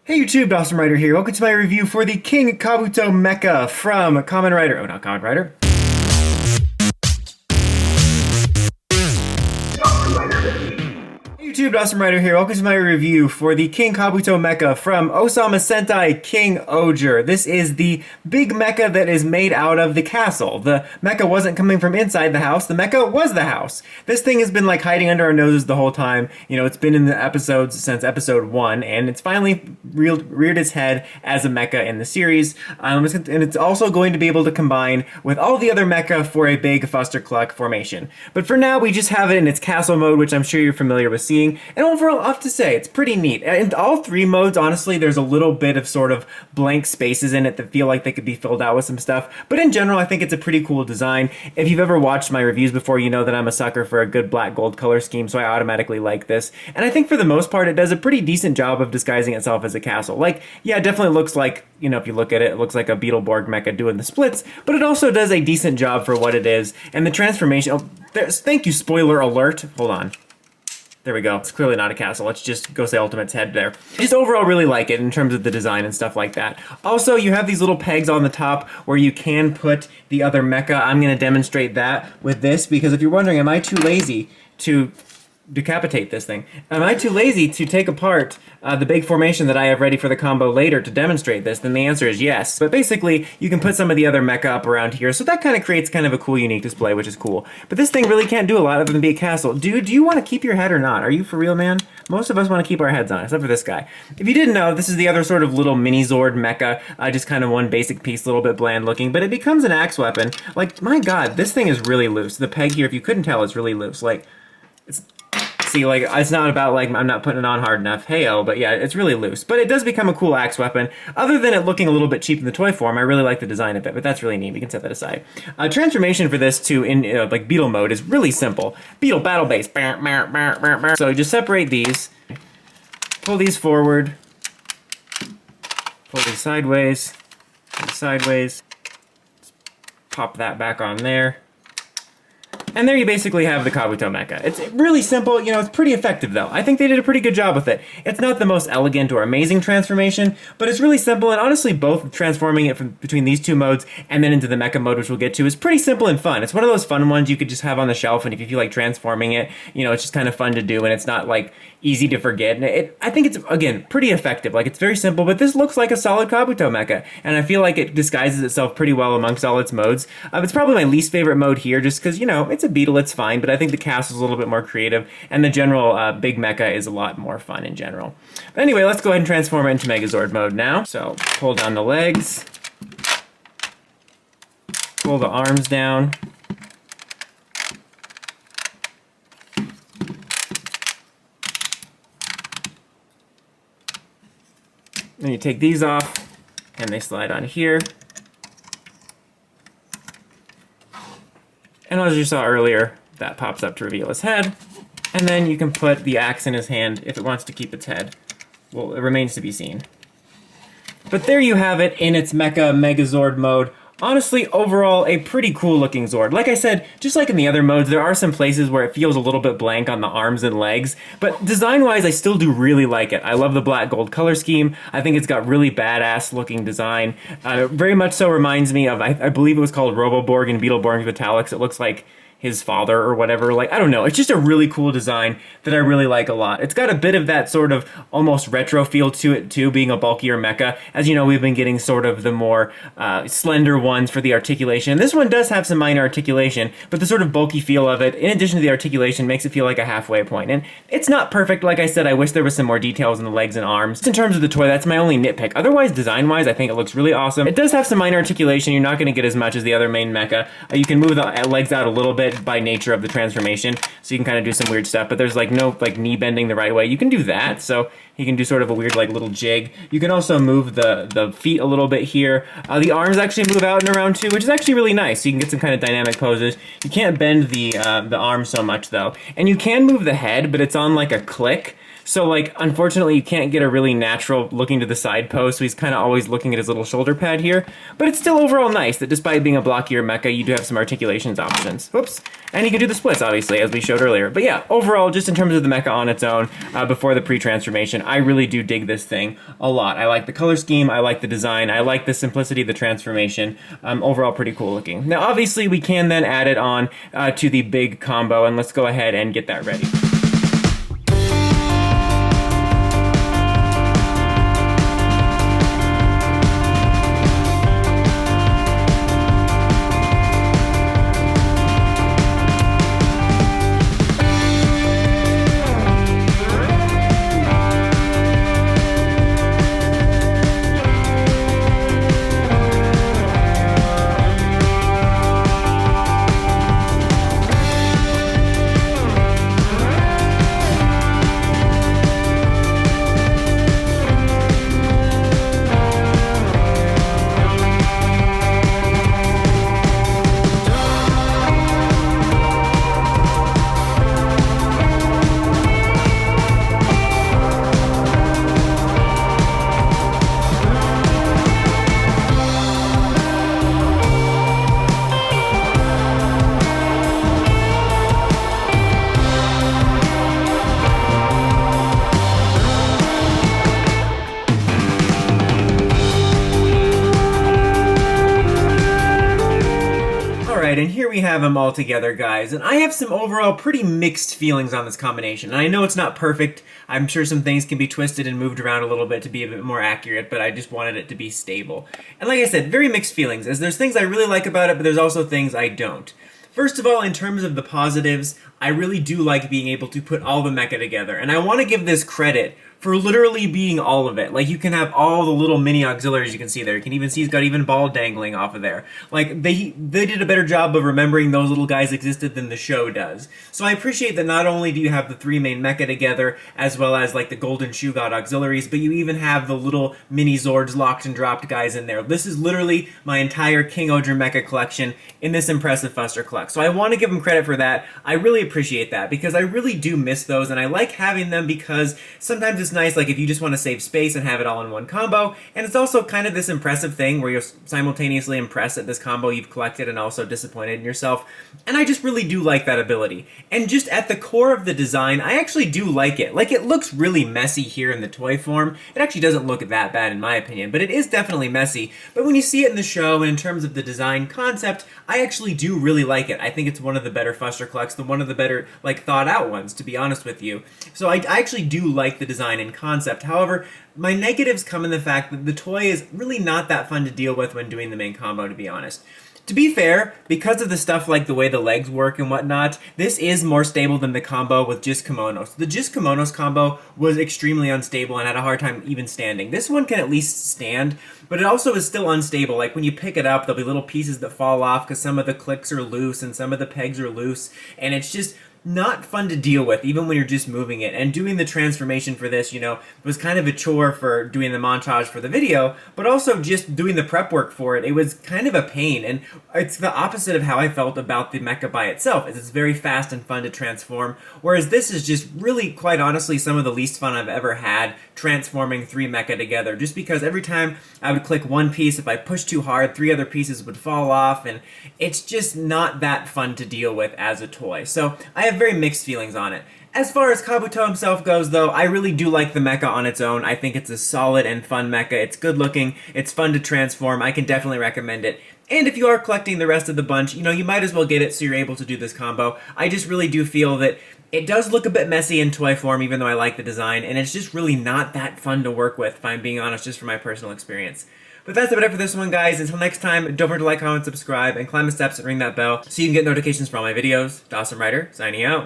Hey YouTube, Awesome Rider here. Welcome to my review for the King Kabuto mecha from Kamen Rider. Oh, not Kamen Rider. Hey YouTube, Awesome Rider here. Welcome to my review for the King Kabuto mecha from Ohsama Sentai King-ohger. This is the big mecha that is made out of the castle. The mecha wasn't coming from inside the house, the mecha was the house. This thing has been like hiding under our noses the whole time. You know, it's been in the episodes since episode 1, and it's finally reared its head as a mecha in the series. And it's also going to be able to combine with all the other mecha for a big Fuster-Cluck formation. But for now, we just have it in its castle mode, which I'm sure you're familiar with seeing. And overall, I have to say, it's pretty neat. In all three modes, honestly, there's a little bit of sort of blank spaces in it that feel like they could be filled out with some stuff. But in general, I think it's a pretty cool design. If you've ever watched my reviews before, you know that I'm a sucker for a good black-gold color scheme, so I automatically like this. And I think for the most part, it does a pretty decent job of disguising itself as a castle. Like, yeah, it definitely looks like, you know, if you look at it, it looks like a Beetleborg mecha doing the splits, but it also does a decent job for what it is. And the transformation, thank you, spoiler alert. Hold on. There we go. It's clearly not a castle. Let's just go say Ultimate's head there. I just overall really like it in terms of the design and stuff like that. Also, you have these little pegs on the top where you can put the other mecha. I'm going to demonstrate that with this because if you're wondering, am I too lazy to decapitate this thing? Am I too lazy to take apart the big formation that I have ready for the combo later to demonstrate this? Then the answer is yes. But basically, you can put some of the other mecha up around here, so that kind of creates kind of a cool, unique display, which is cool. But this thing really can't do a lot other than be a castle. Dude, do you want to keep your head or not? Are you for real, man? Most of us want to keep our heads on, except for this guy. If you didn't know, this is the other sort of little mini-Zord mecha, just kind of one basic piece, a little bit bland looking, but it becomes an axe weapon. Like, my god, this thing is really loose. The peg here, if you couldn't tell, is really loose. Like, see, like, it's not about, like, I'm not putting it on hard enough, hey-oh, but yeah, it's really loose. But it does become a cool axe weapon. Other than it looking a little bit cheap in the toy form, I really like the design of it, but that's really neat. We can set that aside. Transformation for this to, like, Beetle mode is really simple. Beetle battle base. So you just separate these, pull these forward, pull these sideways, pop that back on there. And there you basically have the Kabuto mecha. It's really simple, you know, it's pretty effective though. I think they did a pretty good job with it. It's not the most elegant or amazing transformation, but it's really simple, and honestly both transforming it from between these two modes and then into the mecha mode, which we'll get to, is pretty simple and fun. It's one of those fun ones you could just have on the shelf, and if you feel like transforming it, you know, it's just kind of fun to do, and it's not like easy to forget. And I think it's, again, pretty effective. Like, it's very simple, but this looks like a solid Kabuto mecha, and I feel like it disguises itself pretty well amongst all its modes. It's probably my least favorite mode here, just because, you know, it's a Beetle, it's fine, but I think the castle's a little bit more creative, and the general big mecha is a lot more fun in general. But anyway, let's go ahead and transform it into Megazord mode now. So, pull down the legs, pull the arms down, then you take these off, and they slide on here. And as you saw earlier, that pops up to reveal his head. And then you can put the axe in his hand if it wants to keep its head. Well, it remains to be seen. But there you have it in its Mecha Megazord mode. Honestly, overall, a pretty cool looking Zord. Like I said, just like in the other modes, there are some places where it feels a little bit blank on the arms and legs, but design-wise, I still do really like it. I love the black-gold color scheme. I think it's got really badass looking design. It very much so reminds me of, I believe it was called Roboborg in Beetleborg Vitalics. It looks like his father or whatever. Like, I don't know. It's just a really cool design that I really like a lot. It's got a bit of that sort of almost retro feel to it too, being a bulkier mecha. As you know, we've been getting sort of the more slender ones for the articulation. This one does have some minor articulation, but the sort of bulky feel of it, in addition to the articulation, makes it feel like a halfway point. And it's not perfect. Like I said, I wish there was some more details in the legs and arms. Just in terms of the toy, that's my only nitpick. Otherwise, design-wise, I think it looks really awesome. It does have some minor articulation. You're not going to get as much as the other main mecha. You can move the legs out a little bit by nature of the transformation, so you can kind of do some weird stuff, but there's like no like knee bending the right way. You can do that, so you can do sort of a weird like little jig. You can also move the feet a little bit here. The arms actually move out and around too, which is actually really nice, so you can get some kind of dynamic poses. You can't bend the arms so much though, and you can move the head, but it's on like a click. So, like, unfortunately, you can't get a really natural looking to the side pose, so he's kind of always looking at his little shoulder pad here. But it's still overall nice that despite being a blockier mecha, you do have some articulations options. Whoops. And he can do the splits, obviously, as we showed earlier. But yeah, overall, just in terms of the mecha on its own, before the pre-transformation, I really do dig this thing a lot. I like the color scheme, I like the design, I like the simplicity of the transformation. Overall, pretty cool looking. Now, obviously, we can then add it on to the big combo, and let's go ahead and get that ready. And here we have them all together, guys, and I have some overall pretty mixed feelings on this combination. And I know it's not perfect. I'm sure some things can be twisted and moved around a little bit to be a bit more accurate, but I just wanted it to be stable. And like I said, very mixed feelings, as there's things I really like about it, but there's also things I don't. First of all, in terms of the positives, I really do like being able to put all the mecha together, and I want to give this credit for literally being all of it. Like, you can have all the little mini auxiliaries you can see there. You can even see he's got even ball dangling off of there. Like, they did a better job of remembering those little guys existed than the show does. So I appreciate that not only do you have the three main mecha together, as well as, like, the golden shoe god auxiliaries, but you even have the little mini Zords locked and dropped guys in there. This is literally my entire King-ohger mecha collection in this impressive Fuster Collect. So I want to give him credit for that. I really appreciate that, because I really do miss those, and I like having them because sometimes it's nice, like if you just want to save space and have it all in one combo, and it's also kind of this impressive thing where you're simultaneously impressed at this combo you've collected and also disappointed in yourself, and I just really do like that ability. And just at the core of the design, I actually do like it. Like, it looks really messy here in the toy form. It actually doesn't look that bad in my opinion, but it is definitely messy. But when you see it in the show and in terms of the design concept, I actually do really like it. I think it's one of the better Fuster Collects, one of the better, like, thought out ones, to be honest with you. So I actually do like the design and concept. However, my negatives come in the fact that the toy is really not that fun to deal with when doing the main combo, to be honest. To be fair, because of the stuff like the way the legs work and whatnot, this is more stable than the combo with just kimonos. The just kimonos combo was extremely unstable and had a hard time even standing. This one can at least stand, but it also is still unstable. Like, when you pick it up, there'll be little pieces that fall off because some of the clicks are loose and some of the pegs are loose, and it's just not fun to deal with, even when you're just moving it. And doing the transformation for this, was kind of a chore for doing the montage for the video, but also just doing the prep work for it. It was kind of a pain, and it's the opposite of how I felt about the mecha by itself. It's very fast and fun to transform, whereas this is just really, quite honestly, some of the least fun I've ever had transforming three mecha together, just because every time I would click one piece, if I pushed too hard, three other pieces would fall off, and it's just not that fun to deal with as a toy. So I have very mixed feelings on it. As far as Kabuto himself goes, though, I really do like the mecha on its own. I think it's a solid and fun mecha. It's good looking, it's fun to transform. I can definitely recommend it. And if you are collecting the rest of the bunch, you might as well get it so you're able to do this combo. I just really do feel that it does look a bit messy in toy form, even though I like the design, and it's just really not that fun to work with, if I'm being honest, just from my personal experience. But that's about it for this one, guys. Until next time, don't forget to like, comment, subscribe, and climb the steps and ring that bell so you can get notifications for all my videos. Dawson Ryder, signing out.